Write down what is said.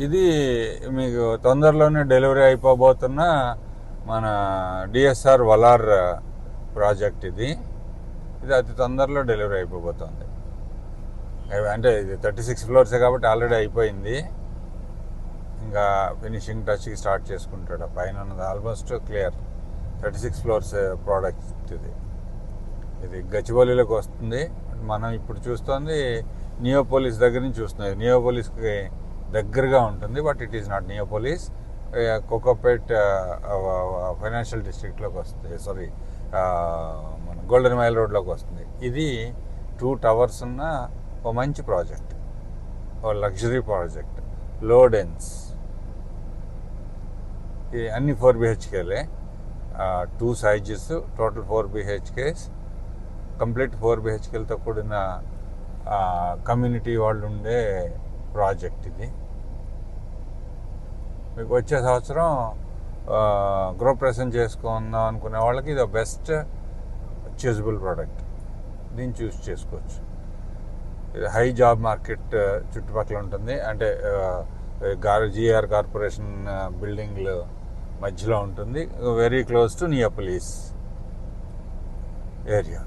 ఇది మీకు తొందరలోనే డెలివరీ అయిపోబోతున్న మన డిఎస్ఆర్ వలార్ ప్రాజెక్ట్ ఇది అతి తొందరలో డెలివరీ అయిపోబోతుంది. అంటే ఇది 36 ఫ్లోర్సే కాబట్టి ఆల్రెడీ అయిపోయింది. ఇంకా ఫినిషింగ్ టచ్కి స్టార్ట్ చేసుకుంటాడు. పైన ఉన్నది ఆల్మోస్ట్ క్లియర్. 36 ఫ్లోర్స్ ప్రోడక్ట్ ఇది గచ్చిబౌలిలోకి వస్తుంది. మనం ఇప్పుడు చూస్తుంది నియోపోలిస్ దగ్గర నుంచి చూస్తుంది. నియోపోలిస్కి దగ్గరగా ఉంటుంది, but it is not Neopolis. Kokapet financial డిస్ట్రిక్ట్లోకి వస్తుంది. సారీ, మన గోల్డెన్ మైల్ రోడ్లోకి వస్తుంది. ఇది 2 టవర్స్ ఉన్న ఓ మంచి ప్రాజెక్ట్, ఓ లగ్జరీ ప్రాజెక్ట్, లో డెన్స్. అన్ని 4 BHKలే, 2 సైజెస్, టోటల్ 4 BHKs, కంప్లీట్ 4 BHKలతో కూడిన కమ్యూనిటీ వాళ్ళు ఉండే ప్రాజెక్ట్ ఇది. మీకు వచ్చే సంవత్సరం గృహప్రవేశం చేసుకుందాం అనుకునే వాళ్ళకి ఇది బెస్ట్ చూజబుల్ ప్రోడక్ట్. దీన్ని చూస్ చేసుకోవచ్చు. ఇది హై జాబ్ మార్కెట్ చుట్టుపక్కల ఉంటుంది. అంటే GR కార్పొరేషన్ బిల్డింగ్లు మధ్యలో ఉంటుంది. Very close to Neopolis area.